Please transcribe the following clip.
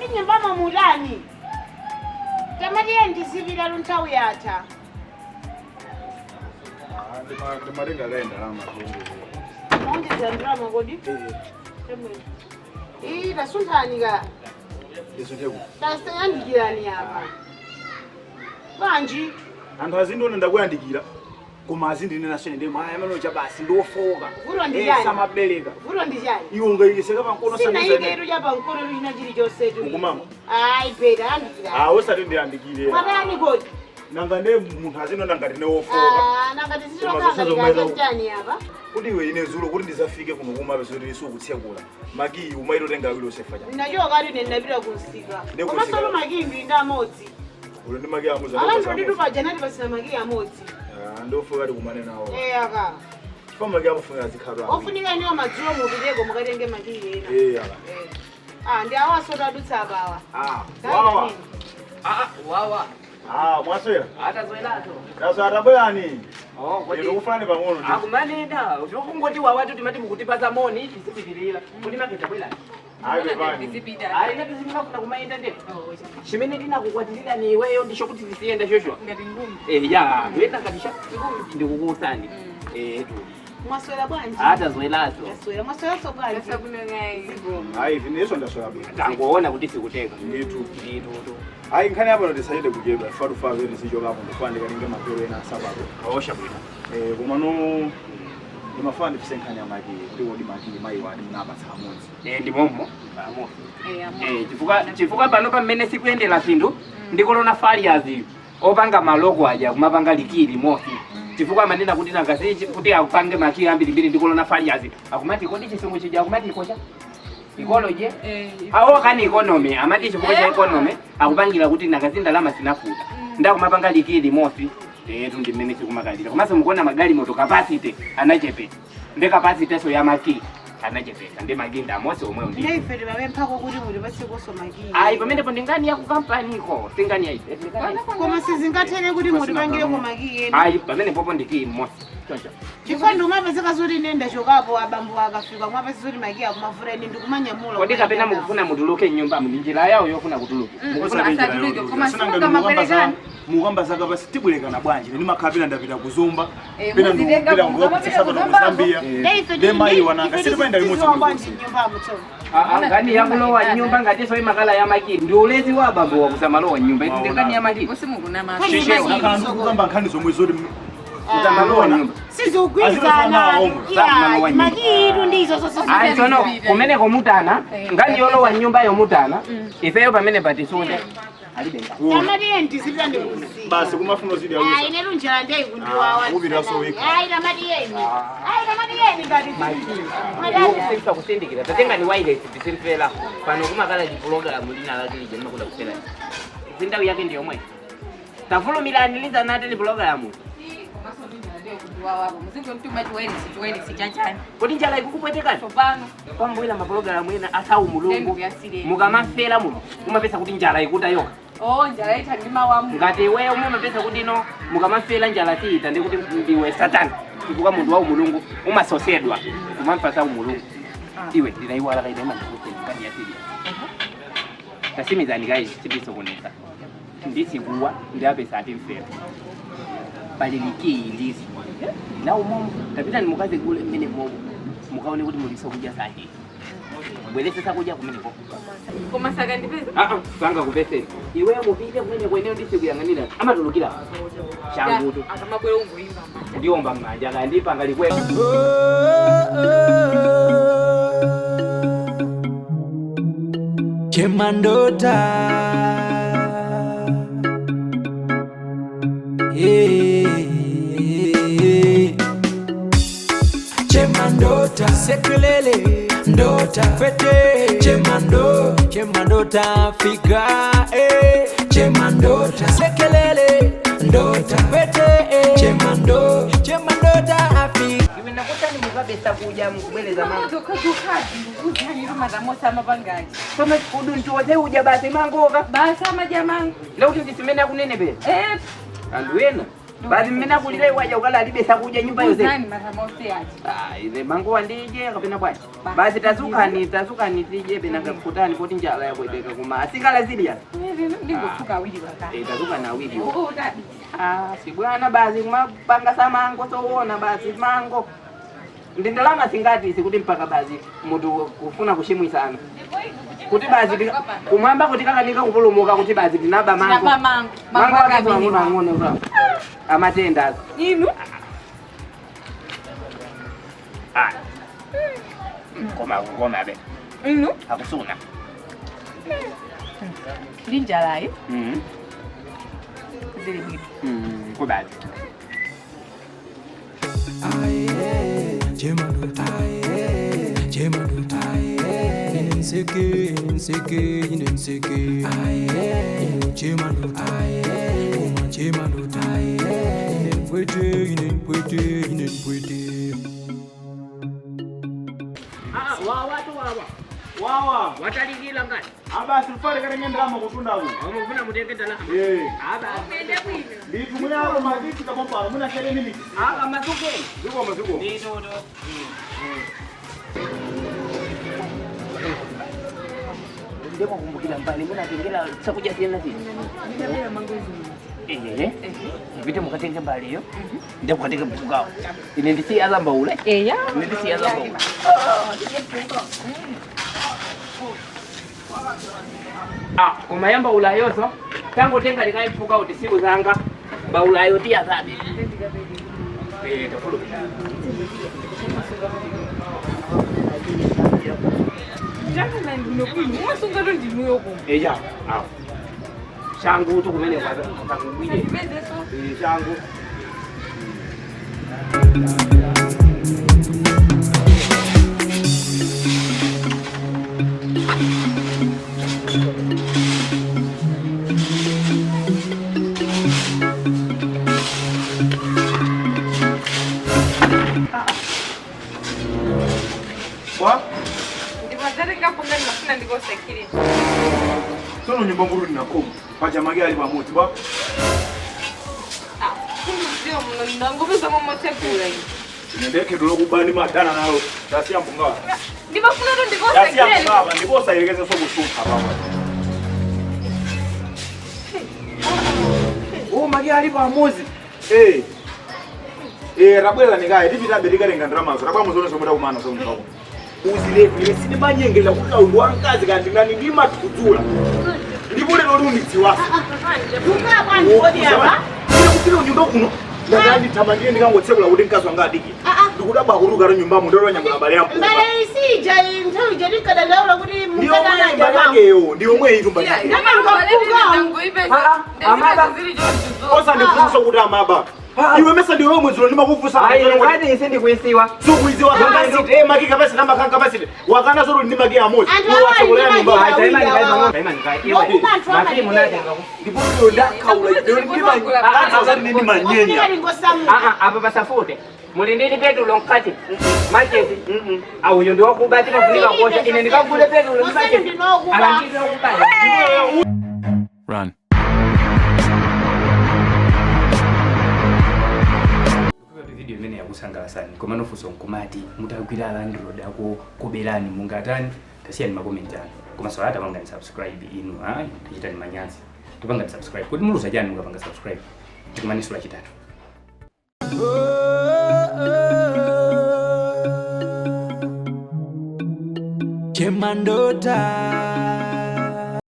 Inyembama mulani. Tamari ndisibira luntawi yata. Ndemarenga lenda lama. Onde zandrama kodi? Tasunthani ka. Isonteku. Tasiyandikirani apa. Banji. Anthu azindona ndakuyandikira. Koma azindine nasene maya manocha basi ndofoka. Vulo ndijani. Samabereka. Vulo ndijani. Iwo ngayiseka pankono sana. Sina ike ruja pankono lina chili chose tu. Kumama. Ai beda andikira. Usati ndiyandikire. Matani kodi. Nanga ne munthu azindona ngati newofoka. Nanga tisirokanga ndijani apa. Kuti iwe ine zulo kuti ndizafike kuno kumabe zoti sukutsekula. Magi umairo tenga wilo sefaja. Nacho kali nenapita kusika. Koma solo magimbi ndamodzi. Ulo ndi magi amuza. Abantu nditupa janati pasina magi amodzi. Ndofuka ali kumane nawo. Aka. Chifama magi amufunga zikhalwa. Ofunika niyo madzulo mupiteko mukatenge magi ena. Aka. Ndi awasoda adutsa abawa. Wawa. Wawa. Mwaswera. Atazwelato. Yaso atabwerani. Kodi ufane pang'ono. Akumanenda, ukungoti wawa timati mukutipaza moni tisipitirira. Kuti maketa bwelani. Ayi bani. Ayi nati zimafuna kumayenda ndeko. Chimene ndinakukwatirira ni iweyo ndisho kuti tisiyenda shosho. Ngati ngumi. Ya, wenda katisha. Ndikukusani. Tu. Mwaswera bwanji? Atazwelato. Mwaswera. Mwaswera so bwanji? Ayi vineso ndaswera bwanji. Tangoona kuti sikuteka. Nditu. Ayi nkhani yabo ndisayende kujeba farufa vene sijokapo ndifandika ninge mapero ena sababu. Kaosha bwino. Koma no ndimafana ndifisenkhani ya magi ndiwo ndi magi mai wani munapatsa amodzi. Ndi mommo. Chifukwa pano pamene sikuyendera zinthu ndikolona faliazi opanga maloko aja kumapanga likili mosi. Chifukwa manena kuti nangasi kuti akupange makili ambirimbiri ndikolona faliazi akumati kodi chisungu chija akumati kocha ecology awo kani economy amati chifukwa cha economy akupangira kuti nangasi ndalama sinafuta ndakumapanga likili mosi ndi mmene sikumakalira komanso mukuona magali moto capacity anachepesa ndi capacity so ya makili anachepesa ndi maginda amosi omwe ndi Ndifere bapemphako kuti muri basikoso magi. ayi pamene ndingani ya ku company ko singani ya ife Koma sizingathene kuti muri bangire ko magi ena. ayi pamene popo ndiki mosi choncho Chifando mapezeka zoti nenda chokapo abambo akafika mwapeza zoti magi akumavura ine ndikumanyamula. kodi kapena mukufuna mutuluke nyumba mu njira yawo yofuna kutuluka mukamba zaka basi tibwerekana bwanji ndi makhapira ndapita kuzumba pena ndikupita ngokutsa ku Zambia ndemai wananga sitipenda limodzi nyumba mutso. ngani yakulowa nyumba ngati so imakala ya maki ndi ulezi wa abambo wakuzamalowa nyumba iti ndikani ya maki Usimukuna ma. kukamba nkhani zomwe zoti kuzamalowa nyumba Sizugwizana. Magi idu ndizo sose. ayi tsono kumene komutana ngani yolowa nyumba yomutana ifeyo pamene patisunde alibenga Tamari ndisipira ndikusi. basi kumafuna zidi ya Ayi nelu njala ndai kundiwawa. ubira so wiki Ayi tamari yeni. Ayi tamari yeni ngati. Sikusa kusindikira tatenga ni wireless tisirifela pano kumakala program lina lakini jema kuda kusela zindawi yake ndiyo mwe tafulumira aniliza nate ni program Wawa. Muzingo mtuma chiweni sichachani. kodi njala ikukupweteka Topano. kwambwela maprogram ena asau mulungu Ndengu ya siri. mukamafela muno umapesa kuti njala ikutayoka Njala ita ndima wamu. ngati wewe umapesa kuti no mukamafela njala tiita ndi kuti ndiwe satani chifukwa munthu wa mulungu umasosedwa kumampasa mulungu iwe ndinaiwala kaida imandikuti ngani ya siri tasimizani kai chibisokoneka ndisikuwa ndiapesa ati mfera palilikilisi na umomo tapita ni mukaze kule mmene momo mukaone kuti muliso kuja sahi bwelese sakuja kumene ko Koma saka ndipeza. sanga kupese iwe mupite kumene kweneo ndisikuyang'anira amatulukira changutu Akamabwera ungoimba. ndiomba mmanja kandipanga likwe Chemandota Chemandota sekelele ndota fete Chemandota fika Chemandota sekelele ndota fete Chemandota afika iwe nakutani mukabesa kuja mukubeleza mama Kazi uzani ruma za mosa mabangaji. kama kudu ntuwote uja basi mangoka Basa majamangu. leo kuti simene akunene be andu ena Basi mmena kulile waje ukala libesa kuja nyumba yose. Nani matamosi aje? Ile mango wandije kapena bwana. Basi tazuka ni tije bena kukutani poti njala ya kweteka kuma. Asingala zilia. Ndingosuka awili waka. Tazuka na awili. Tabi. Si bwana basi kumapanga samango soona basi mango. Ndindalama singati sikuti mpaka basi mtu kufuna kushimwi sana. Kuti basi kumwamba kuti kakanika kupulumuka kuti basi tinaba mango. Mango akazwa ngone uza. Amatenda. Inu? Koma be. Inu? Akusuna. Linjalai? Zili bibi. Kubadi. Chema ndota, inseke, chema ndota, pwete. Wawa. Watalikila ngani? Abasi mfale kale ngendama kutunda huko. Wamuvuna mutengeta la. Nditu mwenye hapo maziki kabomba, muna shele nini? Mazuke. Zuko. Ndito. Ndemo kumbukila mbali, muna tengela sakuja tena sisi. Ndabela mangozi. Vite mukatenge mbali yo. Ndio mukatenge mfugao. Inendisi azamba ule. Eya. Inendisi azamba ule. Umayamba ulayoso tangu tenga likaifuka utisibu zanga ba ulayo tia zabi tofulu Jana na ndinokuyi umasunga ndinuyo ko. eja shangu tukumene kwa ngwije Bezeso. shangu Ndikosekiri. Sono nyumba nguru na komu. Paja magari ba moti ba. Ndio mnango bisa momotekula hii. Ndeke dolo kubani madana nalo. Dasi ampunga. Ndibafuna ndo Dasi ndikosekiri. ampunga, ndibosa ilegeze so kusuka baba. Magari ba mozi. Rabwela nikaye ndipita berikale ngandamazo. Rabwa muzone somuda kumana so mfako. Uzilevile sine manyengela kulawulwa ankazi kanti ngani ndima tukuzula ndibone lolumitiwa Kuka kwani kodi apa? ndikupita nyumba kuno ndakandi tamandire ndikangotsekula kuti nkazi wanga adiki ndikudaba kuruka ro nyumba mu ndolo nyangula bale yampo Mbale isija inthawi jadi kada ndaula kuti ndiyo mwe imbakeyo ndiyo mwe itumba osa ndifunso kuti amaba iwe mesa ndiyo wewe mwezilo ndimakufusa ngani isi ndikuisiwa sukuiziwa kapasite maki kapasite namba kan kapasite wakana soro ndi maki amozi Wachokolea nyumba. ndipo ndakaula ndi manyenya apa pasafute mulindini petulo nkati machezi auyo ndi wakubati mafunika kosha ine ndikagule petulo machezi alangizira okubala Run. video imene yakusangalasani koma nofunso nkumati mutagwira landlord ako kuberani mungatani tasiyani makomenti anu koma swalata pangani subscribe inu tachitani manyazi tupangani subscribe kuti muluza chani mukapanga subscribe tikumaniso lachitatu Chema ndota